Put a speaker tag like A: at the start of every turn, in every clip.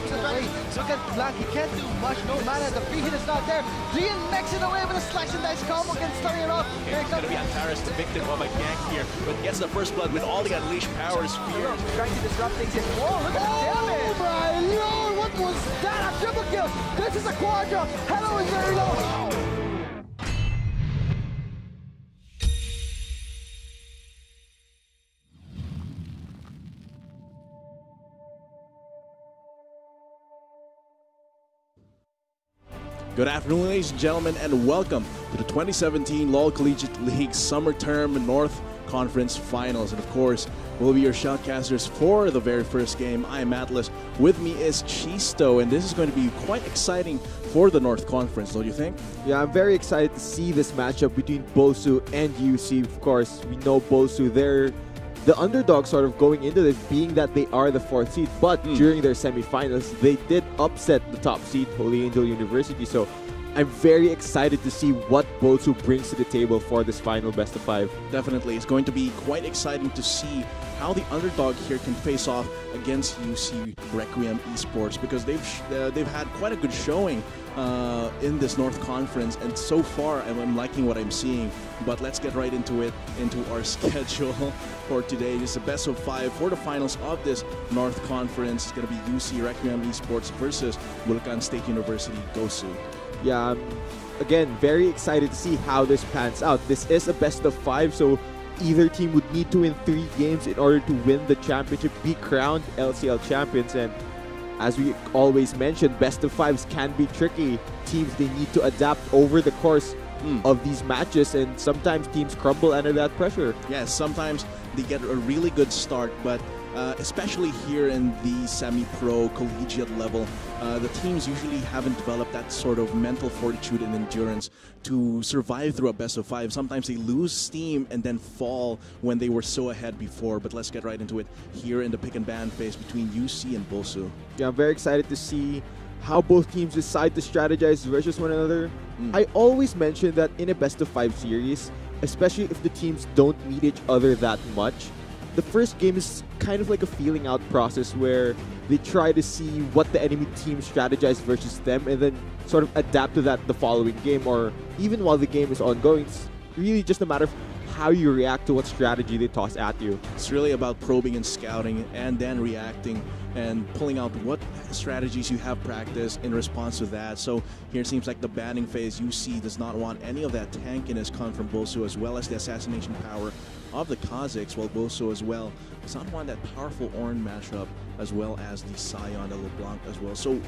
A: to the way. Look at Black, he can't do much, no mana, the free hit is not there. Lian makes it away with a slash and dice combo, can start it off. Here
B: It's going to be Antares, the victim of a gank here, but gets the first blood with all the unleashed power spheres.
A: Trying to disrupt things in. Whoa, look at the damage!
C: Oh my lord, what was that? A triple kill! This is a quadra! Hello is very low!
B: Good afternoon, ladies and gentlemen, and welcome to the 2017 LoL Collegiate League Summer Term North Conference Finals. And of course, we'll be your shoutcasters for the very first game. I am Atlas. With me is Chisto, and this is going to be quite exciting for the North Conference, don't you think?
D: Yeah, I'm very excited to see this matchup between BULSU and UC. Of course, we know BULSU, they're the underdog sort of going into this, being that they are the 4th seed. But during their semifinals, they did upset the top seed, Holy Angel University. So I'm very excited to see what BULSU brings to the table for this final best of 5.
B: Definitely. It's going to be quite exciting to see how the underdog here can face off against UC Requiem Esports, because they've had quite a good showing in this North Conference, and so far I'm liking what I'm seeing. But let's get right into it, into our schedule for today. This is a best of 5 for the finals of this North Conference. It's going to be UC Requiem Esports versus Bulacan State University GOSU.
D: Yeah, I'm, again, very excited to see how this pans out. This is a best of 5, so either team would need to win 3 games in order to win the championship, be crowned LCL champions. And as we always mention, best of 5s can be tricky. Teams, they need to adapt over the course of these matches, and sometimes teams crumble under that pressure.
B: Yes, sometimes they get a really good start, but especially here in the semi-pro collegiate level, the teams usually haven't developed that sort of mental fortitude and endurance to survive through a best of 5. Sometimes they lose steam and then fall when they were so ahead before. But let's get right into it here in the pick and ban phase between UC and BULSU.
D: Yeah, I'm very excited to see how both teams decide to strategize versus one another. I always mention that in a best of 5 series, especially if the teams don't meet each other that much, the first game is kind of like a feeling out process where they try to see what the enemy team strategizes versus them, and then sort of adapt to that the following game, or even while the game is ongoing. It's really just a matter of how you react to what strategy they toss at you.
B: It's really about probing and scouting, and then reacting and pulling out what strategies you have practiced in response to that. So here it seems like the banning phase, UC does not want any of that tankiness coming from BULSU, as well as the assassination power of the Kazakhs, while BULSU as well does not want that powerful Ornn mashup, as well as the Scion, the LeBlanc as well. So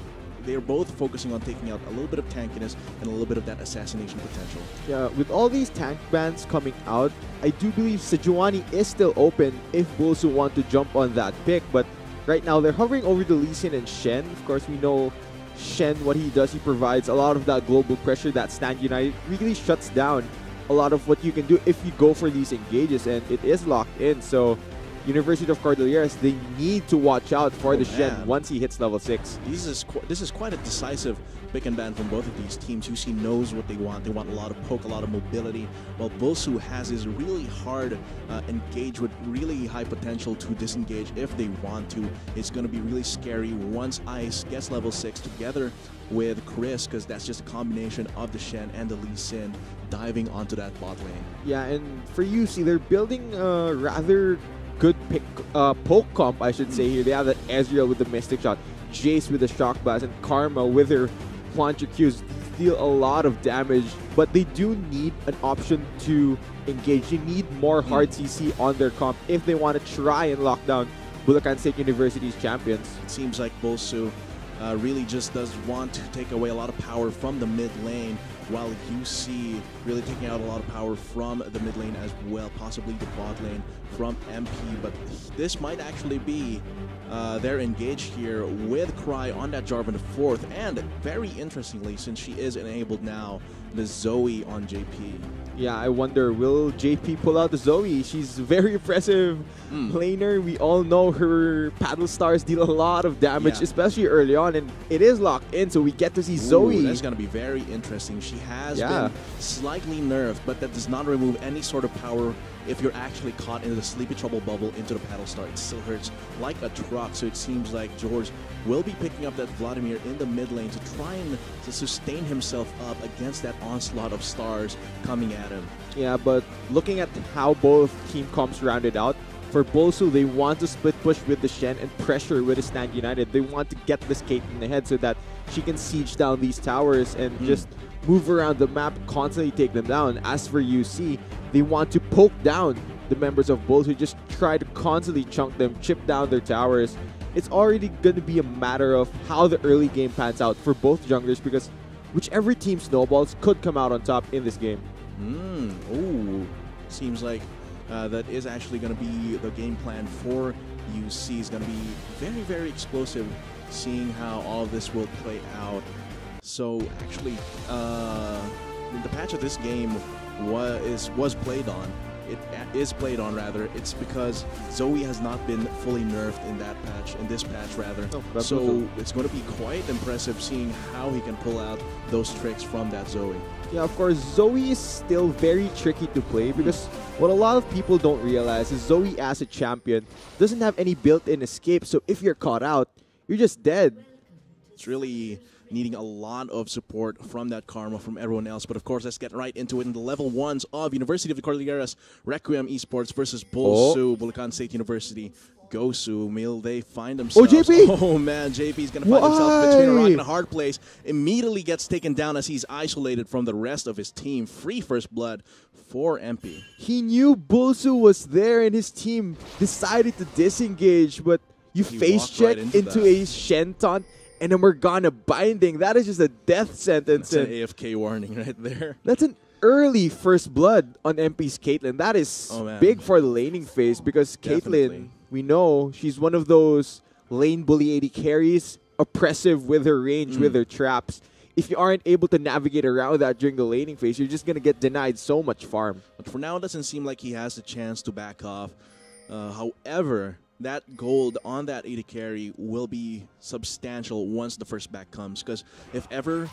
B: they're both focusing on taking out a little bit of tankiness and a little bit of that assassination potential.
D: Yeah, with all these tank bans coming out, I do believe Sejuani is still open if BULSU want to jump on that pick, but right now they're hovering over the Lee Sin and Shen. Of course, we know Shen, what he does, he provides a lot of that global pressure that Stand United really shuts down a lot of what you can do if you go for these engages, and it is locked in. So University of Cordilleras, they need to watch out for the Shen once he hits level 6.
B: This is quite a decisive pick and ban from both of these teams. UC knows what they want. They want a lot of poke, a lot of mobility, while BULSU has this really hard engage with really high potential to disengage if they want to. It's going to be really scary once Ice gets level 6 together with Chris, because that's just a combination of the Shen and the Lee Sin diving onto that bot lane. Yeah,
D: and for UC, they're building a rather good poke comp, I should say here. They have that Ezreal with the Mystic Shot, Jace with the Shock Blast, and Karma with her Launcher Qs deal a lot of damage, but they do need an option to engage. They need more hard CC on their comp if they want to try and lock down Bulacan State University's champions.
B: It seems like BULSU really just does want to take away a lot of power from the mid lane, while UC really taking out a lot of power from the mid lane as well, possibly the bot lane from MP. But this might actually be their engage here with Cry on that Jarvan the 4th, and very interestingly, since she is enabled now, the Zoe on JP.
D: Yeah, I wonder, will JP pull out the Zoe? She's a very impressive laner. We all know her paddle stars deal a lot of damage, especially early on, and it is locked in, so we get to see Zoe.
B: That's going to be very interesting. She has been slightly nerfed, but that does not remove any sort of power if you're actually caught in the sleepy trouble bubble into the paddle star, it still hurts like a truck. So it seems like George will be picking up that Vladimir in the mid lane to try and to sustain himself up against that onslaught of stars coming at him.
D: Yeah, but looking at how both team comps rounded out, for BULSU, they want to split push with the Shen and pressure with the Stand United. They want to get this Caitlyn ahead so that she can siege down these towers and just move around the map, constantly take them down. As for UC, they want to poke down the members of BULSU, just try to constantly chunk them, chip down their towers. It's already going to be a matter of how the early game pans out for both junglers, because whichever team snowballs could come out on top in this game.
B: Oh, seems like that is actually going to be the game plan for UC. Is going to be very, very explosive, seeing how all of this will play out. So actually, the patch of this game was played on. It is played on, rather. It's because Zoe has not been fully nerfed in that patch, in this patch rather.
D: Oh,
B: so it's going to be quite impressive seeing how he can pull out those tricks from that Zoe.
D: Yeah, of course, Zoe is still very tricky to play because what a lot of people don't realize is Zoe as a champion doesn't have any built-in escape. So if you're caught out, you're just dead.
B: It's really needing a lot of support from that karma from everyone else. But of course, let's get right into it in the level 1s of University of the Cordilleras Requiem Esports versus BULSU, Bulacan State University. GOSU, will they find themselves?
D: Oh, JP!
B: Oh, man, JP's going to find himself between a rock and a hard place. Immediately gets taken down as he's isolated from the rest of his team. Free first blood for MP.
D: He knew BULSU was there and his team decided to disengage, but you face check into a Shen taunt and a Morgana binding. That is just a death sentence.
B: That's an AFK warning right there.
D: That's an early first blood on MP's Caitlyn. That is big for the laning phase because Caitlyn, we know she's one of those lane bully AD carries, oppressive with her range, with her traps. If you aren't able to navigate around that during the laning phase, you're just going to get denied so much farm.
B: But for now, it doesn't seem like he has the chance to back off. However, that gold on that AD carry will be substantial once the first back comes. Because if ever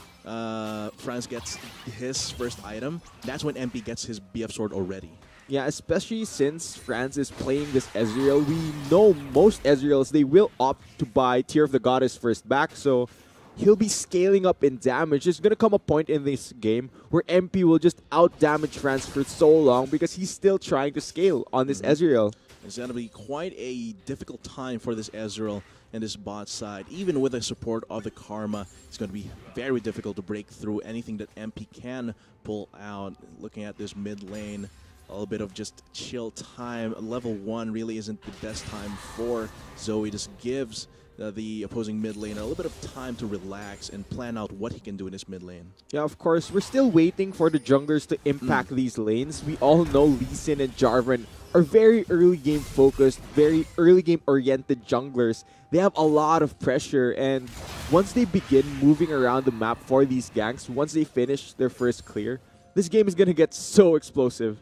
B: Franz gets his first item, that's when MP gets his BF sword already.
D: Yeah, especially since Franz is playing this Ezreal. We know most Ezreals, they will opt to buy Tear of the Goddess first back. So he'll be scaling up in damage. There's going to come a point in this game where MP will just out-damage Franz for so long because he's still trying to scale on this Ezreal.
B: It's going to be quite a difficult time for this Ezreal and this bot side. Even with the support of the Karma, it's going to be very difficult to break through anything that MP can pull out. Looking at this mid lane, a little bit of just chill time. Level 1 really isn't the best time for Zoe. Just gives the opposing mid lane a little bit of time to relax and plan out what he can do in his mid lane.
D: Yeah, of course, we're still waiting for the junglers to impact these lanes. We all know Lee Sin and Jarvan are very early game focused, very early game oriented junglers. They have a lot of pressure, and once they begin moving around the map for these ganks, once they finish their first clear, this game is going to get so explosive.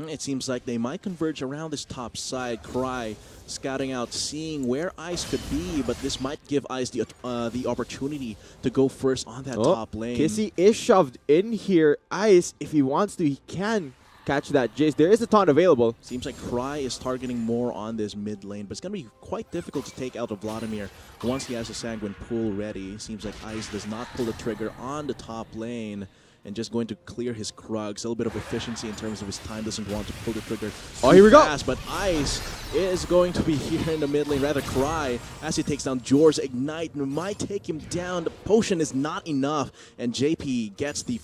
B: It seems like they might converge around this top side. Cry scouting out, seeing where Ice could be, but this might give Ice the opportunity to go first on that top lane.
D: Kissy is shoved in here. Ice, if he wants to, he can catch that Jace. There is a taunt available.
B: Seems like Cry is targeting more on this mid lane, but it's going to be quite difficult to take out of Vladimir once he has a Sanguine pool ready. Seems like Ice does not pull the trigger on the top lane and just going to clear his Krugs. A little bit of efficiency in terms of his time. Doesn't want to pull the trigger
D: here we go.
B: But Ice is going to be here in the mid lane. Rather, Cry, as he takes down Jor's Ignite, might take him down. The potion is not enough, and JP gets the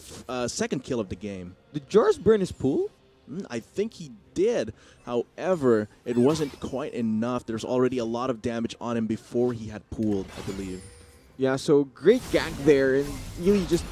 B: second kill of the game.
D: Did Jor's burn his pool?
B: I think he did. However, it wasn't quite enough. There's already a lot of damage on him before he had pooled, I believe.
D: Yeah, so great gank there, and really just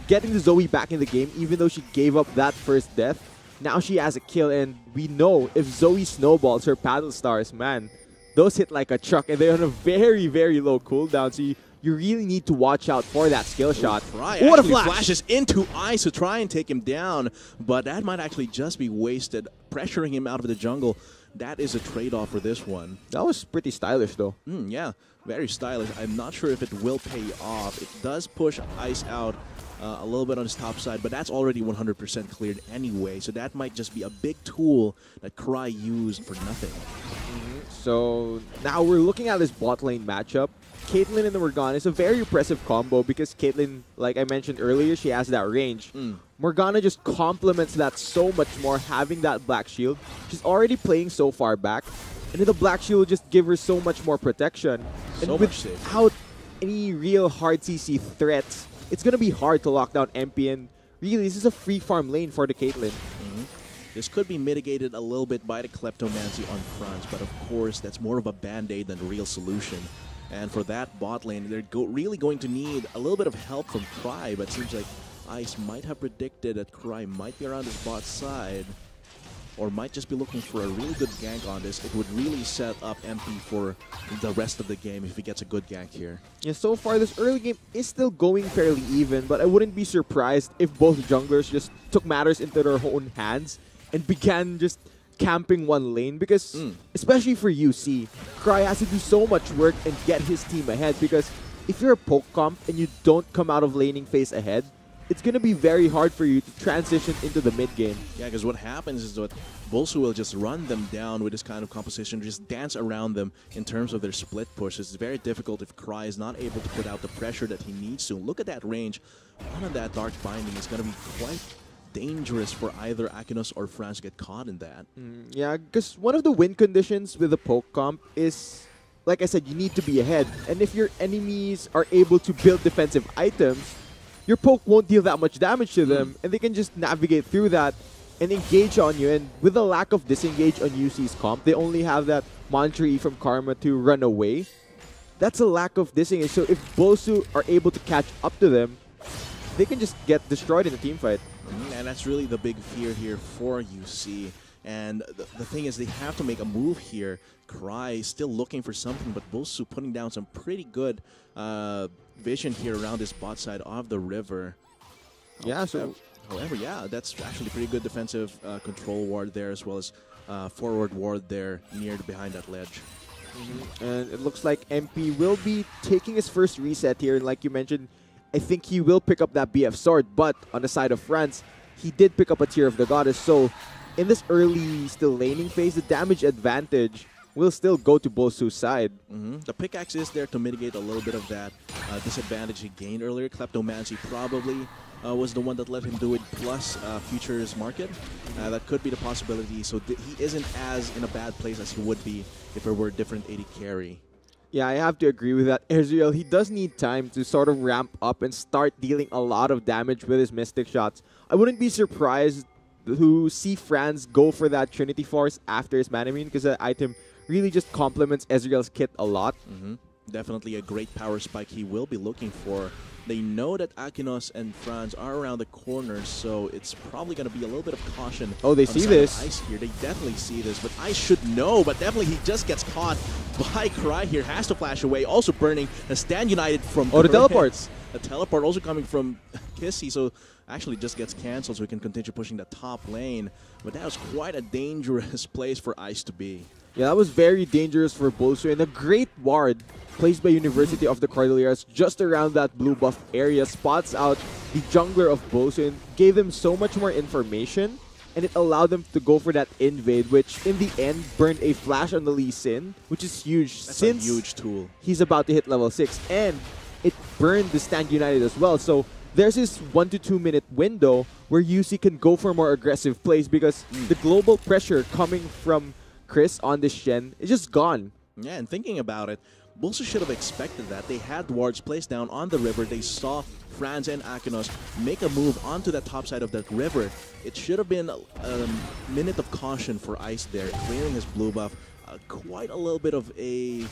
D: getting the Zoe back in the game, even though she gave up that first death. Now she has a kill, and we know if Zoe snowballs her paddle stars, man, those hit like a truck, and they're on a very, very low cooldown, so you really need to watch out for that skill shot.
B: What a flash! Flashes into Ice to try and take him down, but that might actually just be wasted, pressuring him out of the jungle. That is a trade-off for this one.
D: That was pretty stylish, though.
B: Yeah, very stylish. I'm not sure if it will pay off. It does push Ice out a little bit on his top side, but that's already 100% cleared anyway. So that might just be a big tool that Cry used for nothing.
D: So now we're looking at this bot lane matchup. Caitlyn and the Morgana is a very impressive combo because Caitlyn, like I mentioned earlier, she has that range. Morgana just complements that so much more, having that Black Shield. She's already playing so far back, and then the Black Shield will just give her so much more protection.
B: So
D: and
B: much safe.
D: without any real hard CC threats, it's going to be hard to lock down MP, and really, this is a free farm lane for the Caitlyn.
B: This could be mitigated a little bit by the Kleptomancy on fronts, but of course, that's more of a band-aid than a real solution. And for that bot lane, they're really going to need a little bit of help from Cry, but it seems like Ice might have predicted that Cry might be around his bot side, or might just be looking for a really good gank on this. It would really set up MP for the rest of the game if he gets a good gank here.
D: Yeah, so far this early game is still going fairly even, but I wouldn't be surprised if both junglers just took matters into their own hands and began just camping one lane, because especially for UC, Cry has to do so much work and get his team ahead, because if you're a poke comp and you don't come out of laning phase ahead, it's going to be very hard for you to transition into the mid game.
B: Yeah, because what happens is that BULSU will just run them down with this kind of composition, just dance around them in terms of their split push. It's very difficult if Cry is not able to put out the pressure that he needs to. Look at that range. One of that Dark Binding is going to be quite dangerous for either Akinos or Franz to get caught in that.
D: Yeah, because one of the win conditions with the poke comp is, like I said, you need to be ahead. And if your enemies are able to build defensive items, your poke won't deal that much damage to them, and they can just navigate through that and engage on you. And with the lack of disengage on UC's comp, they only have that Mantra E from Karma to run away. That's a lack of disengage. So if BULSU are able to catch up to them, they can just get destroyed in a team fight.
B: And that's really the big fear here for UC. And the thing is, they have to make a move here. Cry still looking for something, but BULSU putting down some pretty good vision here around this bot side of the river.
D: Yeah, so...
B: However, yeah, that's actually pretty good defensive control ward there, as well as forward ward there near behind that ledge.
D: And it looks like MP will be taking his first reset here, and like you mentioned, I think he will pick up that BF sword, but on the side of France, he did pick up a Tear of the Goddess, so in this early still laning phase, the damage advantage will still go to BULSU's side.
B: The pickaxe is there to mitigate a little bit of that disadvantage he gained earlier. Kleptomancy probably was the one that let him do it, plus Futures Market. That could be the possibility, so he isn't as in a bad place as he would be if it were a different AD carry.
D: Yeah, I have to agree with that. Ezreal, he does need time to sort of ramp up and start dealing a lot of damage with his Mystic shots. I wouldn't be surprised to see Franz go for that Trinity Force after his Manamune, because that item really just complements Ezreal's kit a lot.
B: Definitely a great power spike he will be looking for. They know that Akinos and Franz are around the corner, so it's probably going to be a little bit of caution.
D: Oh, they see this.
B: Ice here. They definitely see this, but Ice should know, but definitely he just gets caught by Cry here. Has to flash away. Also burning a Stand United from...
D: Oh, the teleports.
B: A teleport also coming from Kissy, so actually just gets cancelled, so we can continue pushing the top lane. But that was quite a dangerous place for Ice to be.
D: Yeah, that was very dangerous for BULSU, and a great ward placed by University of the Cordilleras just around that blue buff area spots out the jungler of BULSU and gave them so much more information, and it allowed them to go for that invade, which in the end burned a flash on the Lee Sin, which is huge.
B: That's
D: since
B: a huge tool.
D: He's about to hit level 6, and it burned the Stand United as well. So there's this 1 to 2 minute window where UC can go for more aggressive plays, because the global pressure coming from Chris on this Shen is just gone.
B: Yeah, and thinking about it, BULSU should have expected that. They had wards placed down on the river. They saw Franz and Akinos make a move onto the top side of that river. It should have been a minute of caution for Ice there, clearing his blue buff. Quite a little bit of a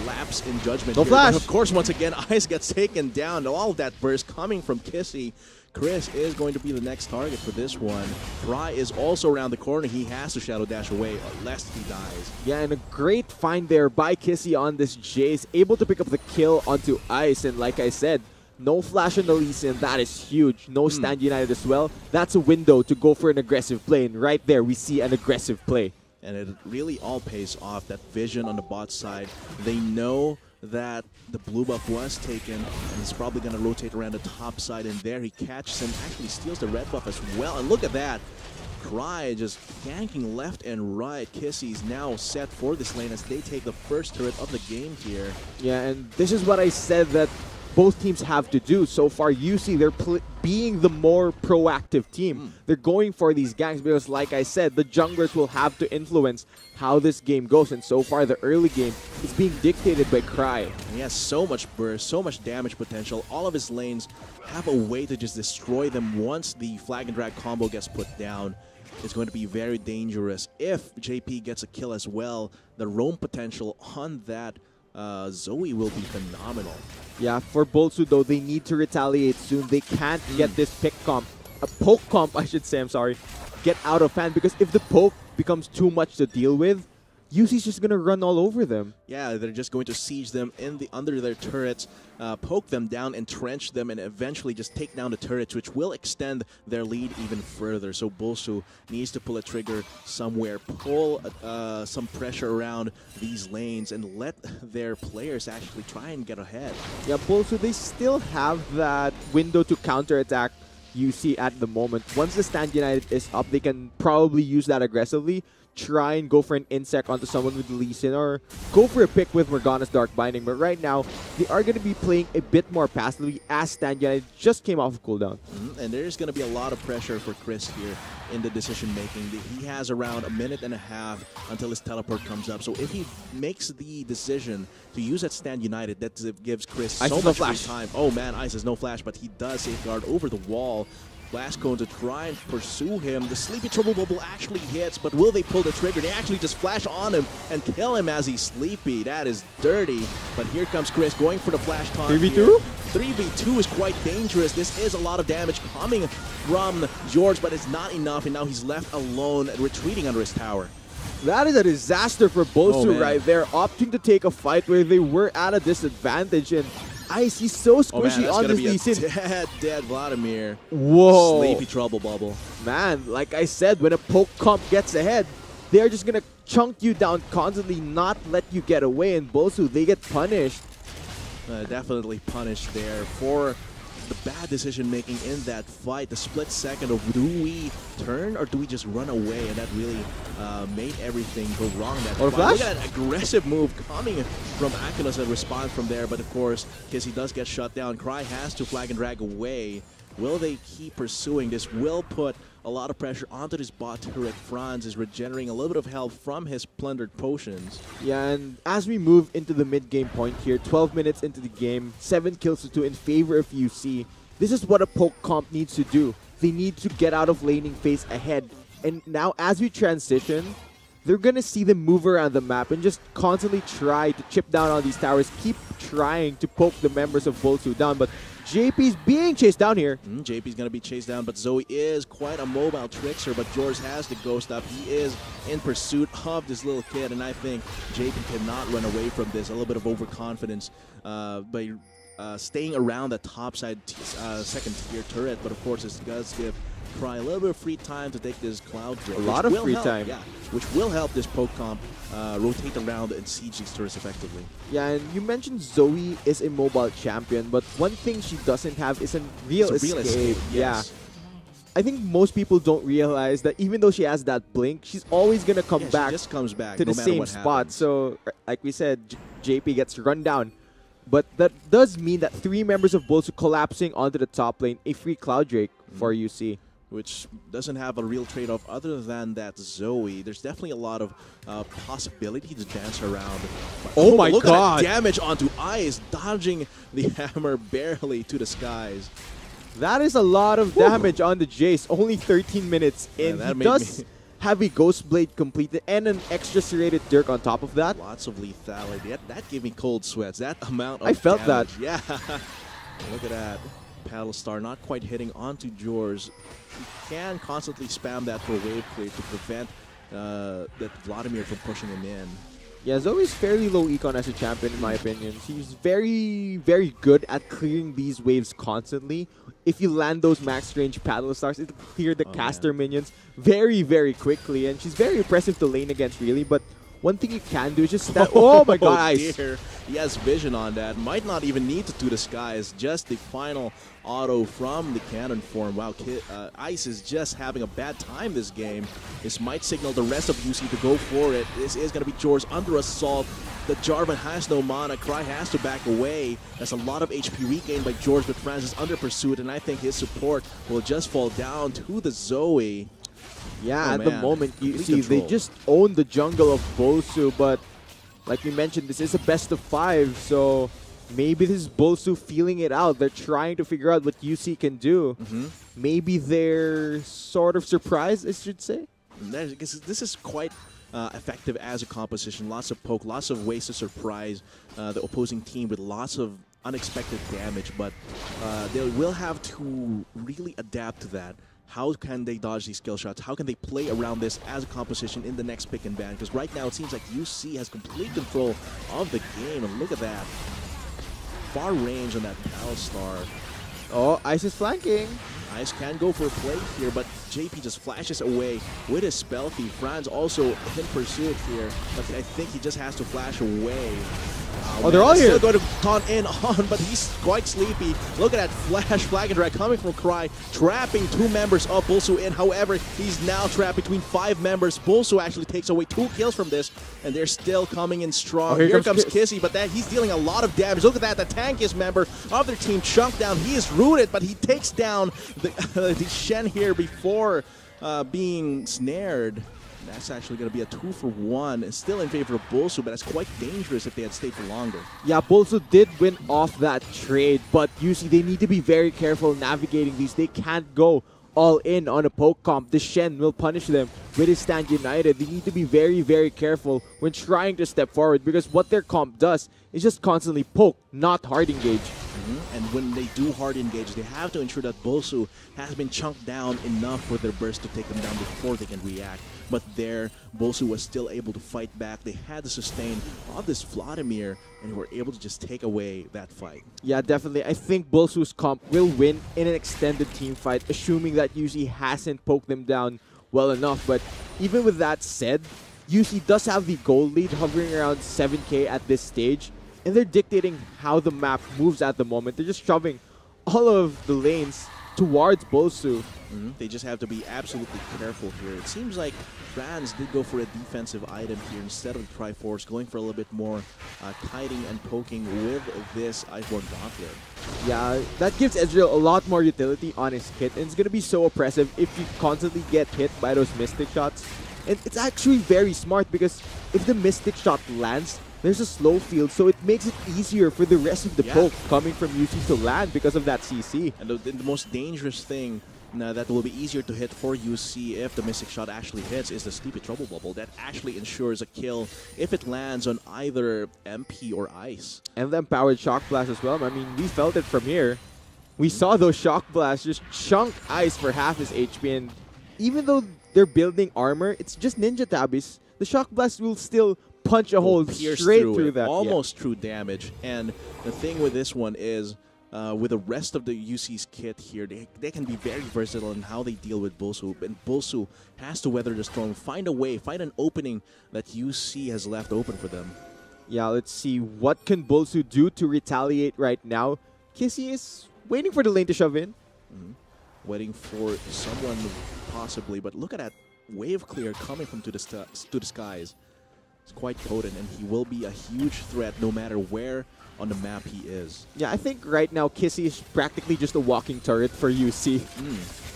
B: lapse in judgment
D: No
B: here.
D: flash.
B: But of course, once again, Ice gets taken down. All of that burst coming from Kissy. Chris is going to be the next target for this one. Fry is also around the corner. He has to Shadow Dash away lest he dies.
D: Yeah, and a great find there by Kissy on this Jace, able to pick up the kill onto Ice, and like I said, no flash on the Lee Sin, that is huge. No Stand United as well. That's a window to go for an aggressive play, and right there we see an aggressive play.
B: And it really all pays off. That vision on the bot side. They know that the blue buff was taken, and he's probably going to rotate around the top side, and there he catches him, actually steals the red buff as well, and look at that. Cry just ganking left and right. Kissy's now set for this lane as they take the first turret of the game here.
D: Yeah, and this is what I said that both teams have to do. So far, UC, they're being the more proactive team. They're going for these ganks because, like I said, the junglers will have to influence how this game goes. And so far, the early game is being dictated by Cry.
B: He has so much burst, so much damage potential. All of his lanes have a way to just destroy them once the flag and drag combo gets put down. It's going to be very dangerous. If JP gets a kill as well, the roam potential on that Zoe will be phenomenal.
D: Yeah, for BULSU though, they need to retaliate soon. They can't get this poke comp, I should say, I'm sorry, get out of hand, because if the poke becomes too much to deal with, UC's just gonna run all over them.
B: Yeah, they're just going to siege them under their turrets, poke them down, entrench them, and eventually just take down the turrets, which will extend their lead even further. So BULSU needs to pull a trigger somewhere, pull some pressure around these lanes, and let their players actually try and get ahead.
D: Yeah, BULSU, they still have that window to counterattack UC at the moment. Once the Stand United is up, they can probably use that aggressively. Try and go for an insect onto someone with Lee Sin, or go for a pick with Morgana's Dark Binding. But right now, they are going to be playing a bit more passively as Stand United just came off of cooldown.
B: And there's going to be a lot of pressure for Chris here in the decision making. He has around a minute and a half until his teleport comes up. So if he makes the decision to use that Stand United, that gives Chris so much free time. Oh man, Ice has no flash, but he does safeguard over the wall. Blast Cone to try and pursue him. The Sleepy Triple Bubble actually hits, but will they pull the trigger? They actually just flash on him and kill him as he's sleepy. That is dirty. But here comes Chris going for the flash taunt.
D: 3v2?
B: 3v2 is quite dangerous. This is a lot of damage coming from George, but it's not enough, and now he's left alone, retreating under his tower.
D: That is a disaster for BULSU right there, opting to take a fight where they were at a disadvantage, and Ice, he's so squishy on this Lee Sin.
B: Dead Vladimir.
D: Whoa.
B: Sleepy Trouble Bubble.
D: Man, like I said, when a poke comp gets ahead, they're just going to chunk you down constantly, not let you get away. And BULSU, they get punished.
B: Definitely punished there for the bad decision making in that fight. The split second of do we turn or do we just run away, and that really made everything go wrong. That
D: or flash?
B: Look at that aggressive move coming from Akinos and response from there, but of course Kissy does get shut down. Cry has to flag and drag away. Will they keep pursuing? This will put a lot of pressure onto this bot turret. Franz is regenerating a little bit of health from his plundered potions.
D: Yeah, and as we move into the mid-game point here, 12 minutes into the game, 7 kills to 2 in favor of UC. This is what a poke comp needs to do. They need to get out of laning phase ahead. And now as we transition, they're going to see them move around the map and just constantly try to chip down on these towers, keep trying to poke the members of BULSU down. But JP's being chased down here.
B: JP's going to be chased down, but Zoe is quite a mobile trickster, but George has the ghost up. He is in pursuit of this little kid, and I think JP cannot run away from this. A little bit of overconfidence by staying around the top side second tier turret, but of course this does give Cry a little bit of free time to take this cloud drill.
D: A lot of free time.
B: Yeah, which will help this poke comp rotate around and siege these turrets effectively.
D: Yeah, and you mentioned Zoe is a mobile champion, but one thing she doesn't have is a real escape.
B: Yes.
D: Yeah. I think most people don't realize that even though she has that blink, she's always going to come back,
B: she just comes back
D: to
B: no
D: the
B: matter
D: same
B: what
D: spot.
B: happens.
D: So, like we said, JP gets run down. But that does mean that 3 members of BULSU collapsing onto the top lane, a free Cloud Drake for UC.
B: Which doesn't have a real trade-off other than that Zoe. There's definitely a lot of possibility to dance around.
D: Oh my
B: look
D: god!
B: At that damage onto Ice, dodging the hammer barely to the skies.
D: That is a lot of damage on the Jace. Only 13 minutes in.
B: Yeah,
D: he does have a Ghost Blade completed and an extra serrated Dirk on top of that.
B: Lots of lethality. That gave me cold sweats. That amount of
D: I felt
B: damage.
D: that.
B: Yeah. Look at that. Paddle Star not quite hitting onto George. He can constantly spam that for wave clear to prevent that Vladimir from pushing him in.
D: Yeah, Zoe's fairly low econ as a champion in my opinion. She's very, very good at clearing these waves constantly. If you land those max range Paddle Stars, it'll clear the caster minions very, very quickly. And she's very impressive to lane against really, but one thing you can do is just stand. Oh my god, Ice.
B: Dear. He has vision on that. Might not even need to do the skies. Just the final auto from the cannon form. Wow, Ice is just having a bad time this game. This might signal the rest of UC to go for it. This is going to be George under assault. The Jarvan has no mana. Cry has to back away. That's a lot of HP regained by George, but Francis under pursuit, and I think his support will just fall down to the Zoe.
D: Yeah, at the moment, you see, they just own the jungle of BULSU, but like we mentioned, this is a best of 5, so maybe this is BULSU feeling it out. They're trying to figure out what UC can do. Maybe they're sort of surprised, I should say.
B: This is quite effective as a composition. Lots of poke, lots of ways to surprise the opposing team with lots of unexpected damage, but they will have to really adapt to that. How can they dodge these skill shots? How can they play around this as a composition in the next pick and ban? Because right now it seems like UC has complete control of the game, and look at that. Far range on that Palstar.
D: Oh, Ice is flanking.
B: Ice can go for a play here, but JP just flashes away with his spell thief. Franz also in pursuit here, but I think he just has to flash away.
D: Oh, they're all here.
B: Still going to taunt in on, but he's quite sleepy. Look at that flash flag and drag coming from Cry, trapping 2 members of BULSU in. However, he's now trapped between 5 members. BULSU actually takes away 2 kills from this, and they're still coming in strong.
D: Oh,
B: here comes Kissy, but he's dealing a lot of damage. Look at that, the tankiest member of their team chunked down. He is rooted, but he takes down the Shen here before being snared. That's actually going to be a 2-for-1. It's still in favor of BULSU, but that's quite dangerous if they had stayed for longer.
D: Yeah, BULSU did win off that trade, but you see, they need to be very careful navigating these. They can't go all in on a poke comp. The Shen will punish them with his stand united. They need to be very, very careful when trying to step forward, because what their comp does is just constantly poke, not hard engage.
B: And when they do hard engage, they have to ensure that BULSU has been chunked down enough for their burst to take them down before they can react. But there, BULSU was still able to fight back. They had the sustain of this Vladimir, and were able to just take away that fight.
D: Yeah, definitely. I think BULSU's comp will win in an extended team fight, assuming that UC hasn't poked them down well enough. But even with that said, UC does have the gold lead hovering around 7k at this stage, and they're dictating how the map moves at the moment. They're just shoving all of the lanes towards BULSU.
B: They just have to be absolutely careful here. It seems like Franz did go for a defensive item here instead of the Triforce, going for a little bit more kiting and poking with this Iceborne Gauntlet.
D: Yeah, that gives Ezreal a lot more utility on his kit, and it's going to be so oppressive if you constantly get hit by those Mystic shots. And it's actually very smart, because if the Mystic shot lands, there's a slow field, so it makes it easier for the rest of the poke coming from UC to land because of that CC.
B: And the most dangerous thing that will be easier to hit for UC if the Mystic Shot actually hits is the Sleepy Trouble Bubble. That actually ensures a kill if it lands on either MP or Ice.
D: And the Empowered Shock Blast as well. I mean, we felt it from here. We saw those Shock Blasts just chunk Ice for half his HP, and even though they're building armor, it's just Ninja Tabis. The Shock Blast will still punch a hole straight through that.
B: Almost true damage. And the thing with this one is, with the rest of the UC's kit here, they can be very versatile in how they deal with BULSU. And BULSU has to weather the storm, find a way, find an opening that UC has left open for them.
D: Yeah, let's see. What can BULSU do to retaliate right now? Kissy is waiting for the lane to shove in.
B: Waiting for someone possibly, but look at that wave clear coming from to the skies. It's quite potent, and he will be a huge threat no matter where on the map he is.
D: Yeah, I think right now Kissy is practically just a walking turret for UC.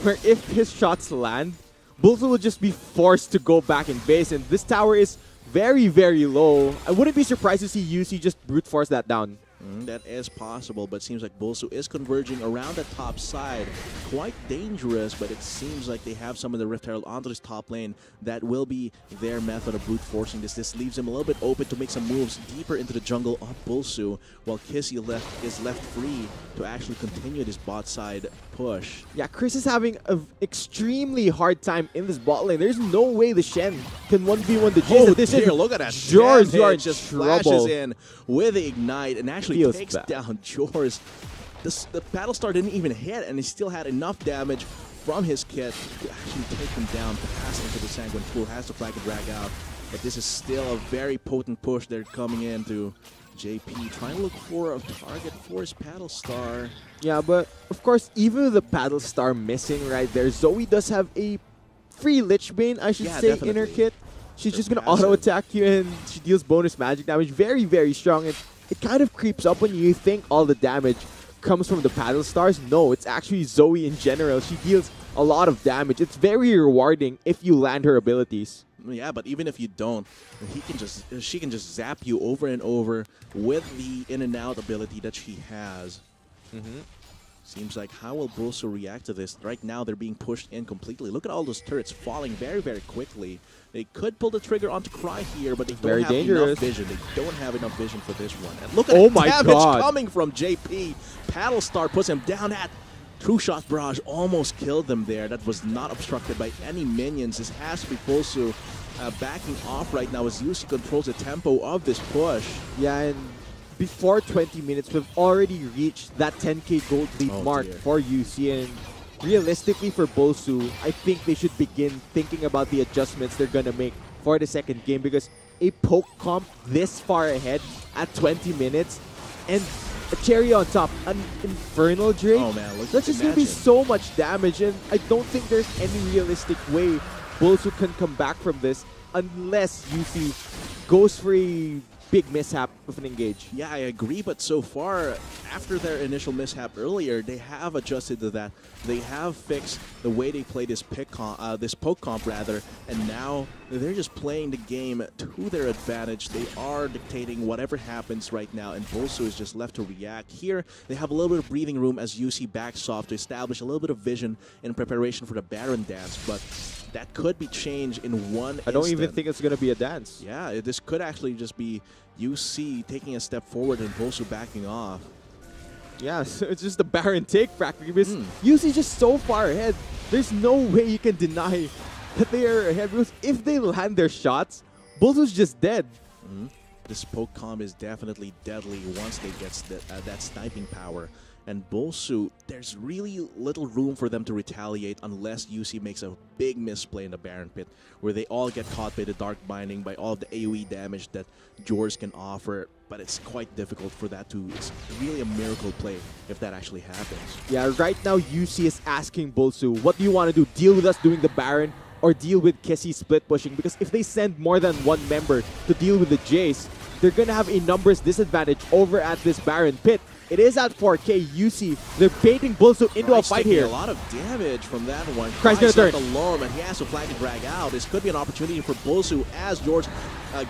D: Where if his shots land, BULSU will just be forced to go back in base, and this tower is very, very low. I wouldn't be surprised to see UC just brute force that down.
B: That is possible, but it seems like BULSU is converging around the top side. Quite dangerous, but it seems like they have some of the Rift Herald onto this top lane. That will be their method of brute forcing this. This leaves him a little bit open to make some moves deeper into the jungle of BULSU, while Kissy is left free to actually continue this bot side push.
D: Yeah, Chris is having an extremely hard time in this bot lane. There's no way the Shen can 1v1 the Jin.
B: Oh dear, look at that.
D: George, you are
B: just
D: trouble.
B: flashes in with the Ignite and actually takes down George. The Battlestar didn't even hit, and he still had enough damage from his kit to actually take him down, pass into the Sanguine Pool, has to flag and drag out. But this is still a very potent push. They're coming into JP, trying to look for a target for his Paddle Star.
D: Yeah, but of course, even with the Paddle Star missing right there, Zoe does have a free Lich Bane, I should say, in her kit. She's just going to auto-attack you, and she deals bonus magic damage. Very, very strong. And it kind of creeps up when you think all the damage comes from the Paddle Stars. No, it's actually Zoe in general. She deals a lot of damage. It's very rewarding if you land her abilities.
B: Yeah, but even if you don't, she can just zap you over and over with the in and out ability that she has. Seems like, how will BULSU react to this? Right now, they're being pushed in completely. Look at all those turrets falling very, very quickly. They could pull the trigger onto Cry here, but they don't have enough vision. They don't have enough vision for this one. And look at the damage coming from JP. Paddle Star puts him down. That True Shot Barrage almost killed them there. That was not obstructed by any minions. This has to be BULSU backing off right now as UC controls the tempo of this push.
D: Yeah, and before 20 minutes, we've already reached that 10k gold lead mark for UC. And realistically for BULSU, I think they should begin thinking about the adjustments they're going to make for the second game, because a poke comp this far ahead at 20 minutes and a cherry on top, an Infernal Drake.
B: Oh man,
D: that's just going to be so much damage, and I don't think there's any realistic way BULSU can come back from this unless UC goes for a big mishap with an engage.
B: Yeah, I agree, but so far, after their initial mishap earlier, they have adjusted to that. They have fixed the way they play this poke comp rather, and now they're just playing the game to their advantage. They are dictating whatever happens right now, and BULSU is just left to react. Here, they have a little bit of breathing room as UC backs off to establish a little bit of vision in preparation for the Baron dance, but that could be changed in one instant.
D: I don't even think it's going to be a dance.
B: Yeah, this could actually just be UC taking a step forward and BULSU backing off.
D: Yeah, so it's just a Baron take practically, because UC is just so far ahead. There's no way you can deny that they are ahead, because if they land their shots, BULSU's just dead.
B: This poke comp is definitely deadly once they get that sniping power. And BULSU, there's really little room for them to retaliate unless UC makes a big misplay in the Baron Pit, where they all get caught by the Dark Binding, by all of the AoE damage that Jors can offer. But it's quite difficult for that to... It's really a miracle play if that actually happens.
D: Yeah, right now UC is asking BULSU, what do you want to do? Deal with us doing the Baron or deal with Kissy split pushing? Because if they send more than one member to deal with the Jace, they're going to have a numbers disadvantage over at this Baron Pit. It is at 4k. UC, they're baiting BULSU into a fight here.
B: A lot of damage from that one.
D: Cry's gonna turn
B: alone, and he has to flag and drag out. This could be an opportunity for BULSU as George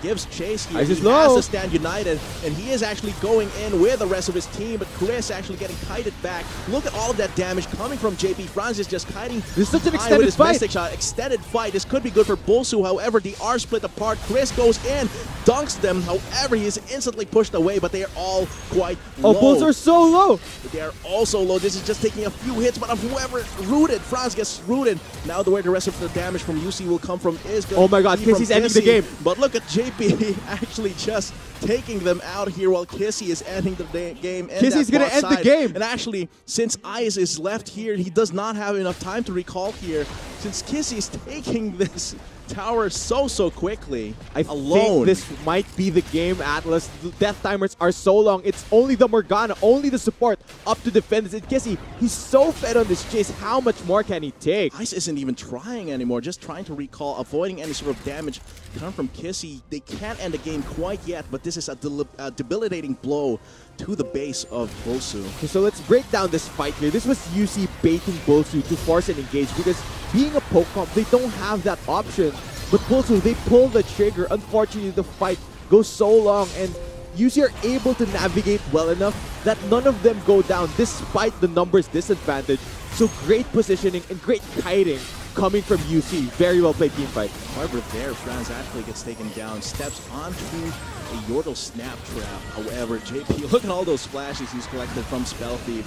B: gives chase here. He has to stand united, and he is actually going in with the rest of his team, but Chris actually getting kited back. Look at all of that damage coming from JP. Franz is just kiting.
D: This is such an extended fight.
B: Extended fight. This could be good for BULSU. However, they are split apart. Chris goes in, dunks them. However, he is instantly pushed away, but they are all quite low.
D: BULSU are so low.
B: They are also low. This is just taking a few hits, but whoever rooted, Franz gets rooted. Now where the rest of the damage from UC will come from is going
D: oh my god, Kissy's ending the game.
B: But look at JP actually just taking them out here while Kissy is ending the game.
D: Kissy's going to end the game.
B: And actually, since Ice is left here, he does not have enough time to recall here. Since Kissy is taking this tower so quickly alone.
D: Think this might be the game, Atlas. The death timers are so long. It's only the Morgana, only the support up to defend this. And Kissy, he's so fed on this chase. How much more can he take?
B: Ice isn't even trying anymore, just trying to recall, avoiding any sort of damage coming from Kissy. They can't end the game quite yet, but this is a debilitating blow to the base of BULSU.
D: Okay, so let's break down this fight here. This was UC baiting BULSU to force an engage, because being a poke comp, they don't have that option. But BULSU, they pull the trigger. Unfortunately, the fight goes so long, and UC are able to navigate well enough that none of them go down despite the numbers disadvantage. So great positioning and great kiting coming from UC. Very well played team fight.
B: However, there, Franz actually gets taken down, steps onto a Yordle Snap Trap. However, JP, look at all those splashes he's collected from Spell Thief.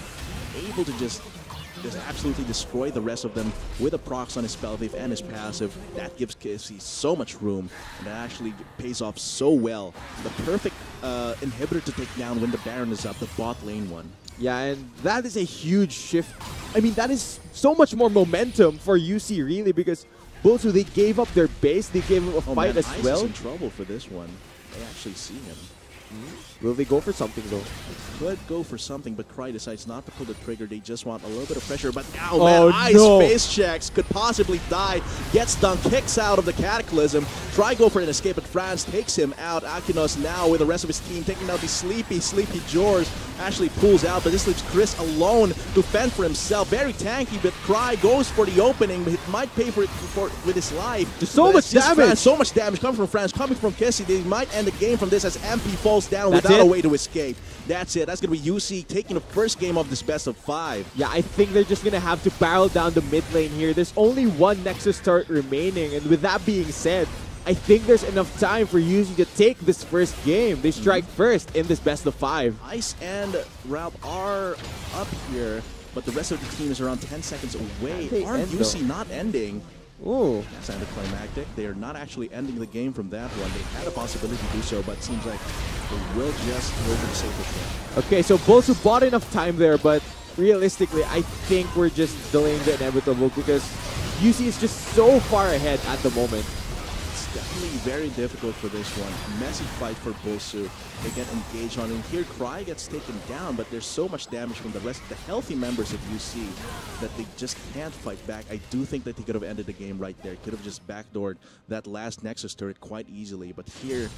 B: Able to just absolutely destroy the rest of them with a procs on his Spell Thief and his passive. That gives Kissy so much room, and that actually pays off so well. The perfect inhibitor to take down when the Baron is up, the bot lane one.
D: Yeah, and that is a huge shift. I mean, that is so much more momentum for UC, really, because BULSU, they gave up their base. They gave up a fight as
B: Ice
D: well.
B: is in trouble for this one. They actually see him.
D: Will they go for something though?
B: Could go for something, but Cry decides not to pull the trigger. They just want a little bit of pressure. But now,
D: Oh,
B: Ice
D: no.
B: face checks, could possibly die. Gets done, kicks out of the Cataclysm. Try go for an escape, but Franz takes him out. Akinos now with the rest of his team taking out the sleepy George. Actually pulls out, but this leaves Chris alone to fend for himself. Very tanky, but Cry goes for the opening, but it might pay for it with his life.
D: There's so
B: But
D: much
B: it's just
D: damage.
B: Franz, so much damage coming from Franz, coming from Kissy. They might end the game from this as MP falls down
D: That's
B: without
D: it?
B: a way to escape. That's it. That's going to be UC taking the first game of this best of 5.
D: Yeah, I think they're just going to have to barrel down the mid lane here. There's only one Nexus turret remaining, and with that being said, I think there's enough time for UC to take this first game. They strike first in this best of 5.
B: Ice and Ralph are up here, but the rest of the team is around 10 seconds away.
D: They
B: Are
D: end,
B: UC
D: though.
B: not ending?
D: Ooh.
B: That's anticlimactic. They are not actually ending the game from that one. They had a possibility to do so, but it seems like they will just go for the safest one.
D: Okay, so BULSU bought enough time there, but realistically, I think we're just delaying the inevitable because UC is just so far ahead at the moment.
B: It's definitely very difficult for this one. Messy fight for BULSU. They get engaged on it. And here, Cry gets taken down, but there's so much damage from the rest of the healthy members of UC that they just can't fight back. I do think that they could have ended the game right there. Could have just backdoored that last Nexus turret quite easily. But here,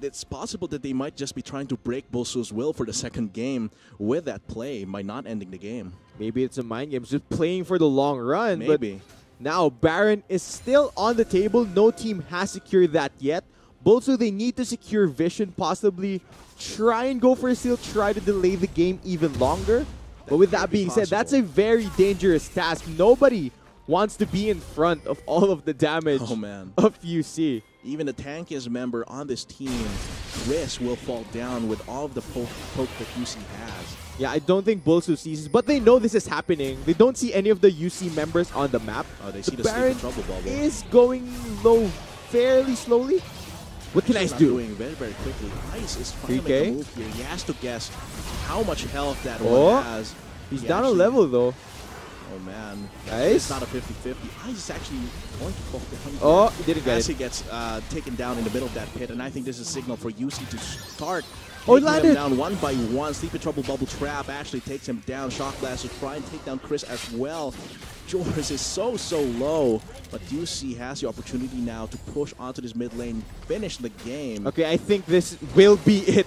B: it's possible that they might just be trying to break BULSU's will for the second game with that play by not ending the game.
D: Maybe it's a mind game, just playing for the long run.
B: Maybe.
D: But now, Baron is still on the table. No team has secured that yet. BULSU, they need to secure Vision, possibly try and go for a steal, try to delay the game even longer. But with that being said, that's a very dangerous task. Nobody wants to be in front of all of the damage
B: Oh, man.
D: of UC.
B: Even the tankiest member on this team, Chris, will fall down with all of the poke that UC has.
D: Yeah, I don't think BULSU sees this, but they know this is happening. They don't see any of the UC members on the map.
B: Oh, they see the
D: Baron
B: sleeping trouble bubble.
D: is going low fairly slowly. What can Ice
B: Not
D: do?
B: doing very, very quickly. Ice is trying to
D: 3K?
B: make a move here. He has to guess how much health that
D: Oh,
B: one has.
D: He's
B: He
D: down a
B: actually-
D: level though.
B: Oh, man.
D: Ice?
B: It's not a 50-50. Ice is actually going to fall down.
D: Oh, he didn't get
B: As
D: it.
B: he gets taken down in the middle of that pit, and I think this is a signal for UC to start
D: Oh, it
B: taking him
D: landed.
B: down one by one. Sleepy Trouble Bubble Trap actually takes him down. Shock Blast to try and take down Chris as well. George is so low, but UC has the opportunity now to push onto this mid lane, finish the game.
D: Okay, I think this will be it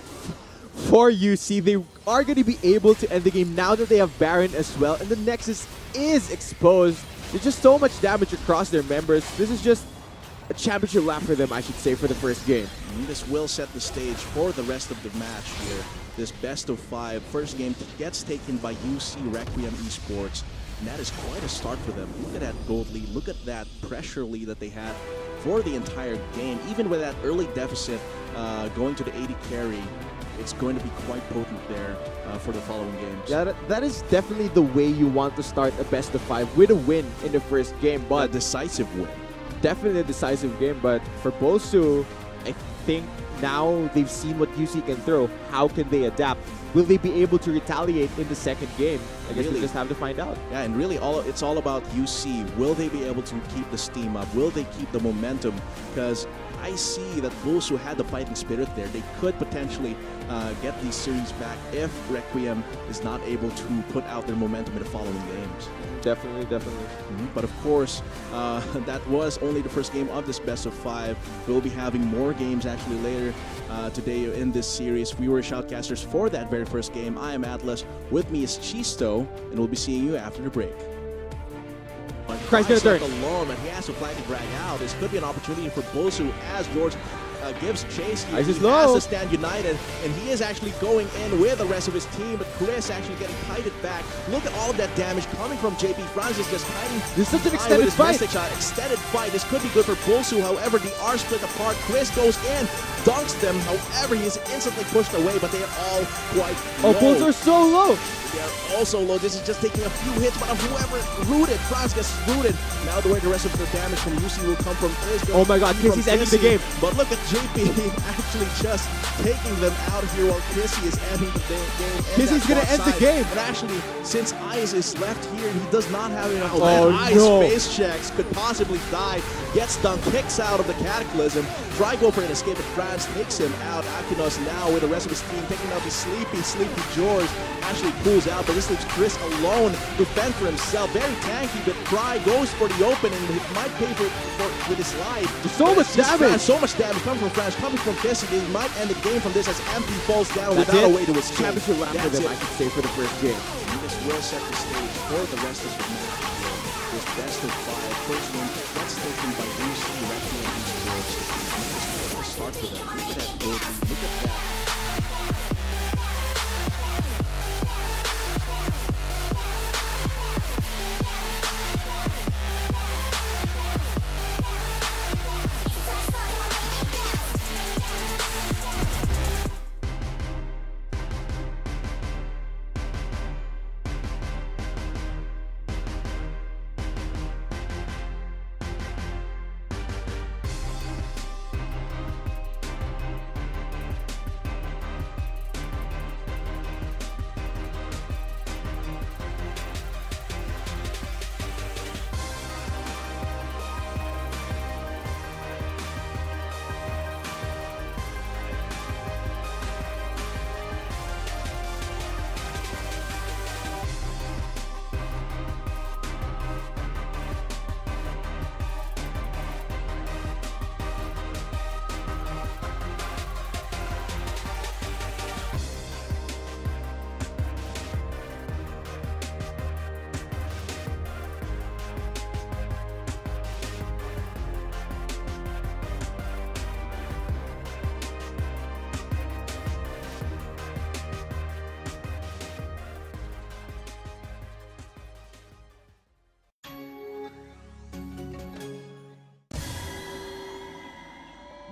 D: for UC. They are going to be able to end the game now that they have Baron as well, and the Nexus is exposed. There's just so much damage across their members. This is just a championship lap for them, I should say, for the first game.
B: And this will set the stage for the rest of the match here. This best of 5 first game gets taken by UC Requiem Esports, and that is quite a start for them. Look at that gold lead. Look at that pressure lead that they had for the entire game. Even with that early deficit going to the 80 carry, it's going to be quite potent there for the following games.
D: Yeah, that is definitely the way you want to start a best of 5 with a win in the first game,
B: A
D: but
B: decisive win.
D: definitely a decisive game. But for BULSU, I think now they've seen what UC can throw. How can they adapt? Will they be able to retaliate in the second game? I guess
B: Really?
D: we'll just have to find out.
B: Yeah, and really it's all about UC. Will they be able to keep the steam up? Will they keep the momentum? Because I see that BULSU had the fighting spirit there. They could potentially get these series back if Requiem is not able to put out their momentum in the following games.
D: Definitely.
B: But of course, that was only the first game of this best of 5. We'll be having more games actually later today in this series. We were shoutcasters for that very first game. I am Atlas. With me is Chisto, and we'll be seeing you after the break.
D: Cry's gonna turn.
B: Alone, but he has to flag and drag out. This could be an opportunity for BULSU as George gives chase. He
D: Ice is
B: has
D: low.
B: to stand united, and he is actually going in with the rest of his team, but Chris actually getting kited back. Look at all of that damage coming from JP. Franz is just kiting.
D: This is such an
B: high with
D: extended
B: his
D: fight.
B: mistake shot. Extended fight. This could be good for BULSU. However, they are split apart. Chris goes in, dunks them. However, he is instantly pushed away, but they are all quite
D: Oh,
B: low.
D: BULSU are so low.
B: They are also low. This is just taking a few hits, but whoever rooted, Franz gets rooted. Now the way the rest of the damage from UC will come from is
D: oh my god, Kissie's ending the game.
B: But look at JP actually just taking them out here while Kissie is ending the game.
D: Kissie's gonna end the game.
B: And actually, since Ice is left here, he does not have enough.
D: Oh,
B: Ice
D: no.
B: face checks, could possibly die. Gets done, kicks out of the Cataclysm. Try go for an escape, but Franz takes him out. Akinos now with the rest of his team taking out the sleepy George. Actually pulls out, but this leaves Chris alone to fend for himself. Very tanky, but Cry goes for the opening. He might pay for with his life.
D: So much damage.
B: So much damage coming from Franz, coming from Kissie. They might end the game from this as MP falls down
D: That's
B: without
D: it.
B: a way to escape.
D: Championship lap for them, I could say, for the first game.
B: And this will set the stage for the rest of the match. This best of 5. First one gets taken by UC, Raffi, and George. And this start for them. Look at that goal. Look at that.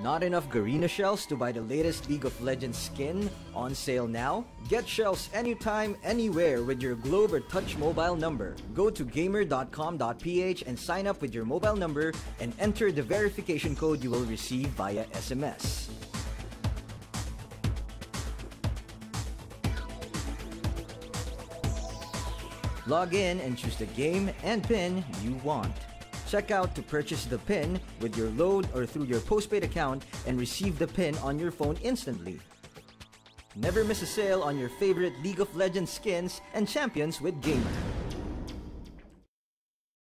E: Not enough Garena shells to buy the latest League of Legends skin? On sale now? Get shells anytime, anywhere with your Globe or Touch mobile number. Go to gamer.com.ph and sign up with your mobile number and enter the verification code you will receive via SMS. Log in and choose the game and pin you want. Check out to purchase the pin with your load or through your postpaid account and receive the pin on your phone instantly. Never miss a sale on your favorite League of Legends skins and champions with Gamer.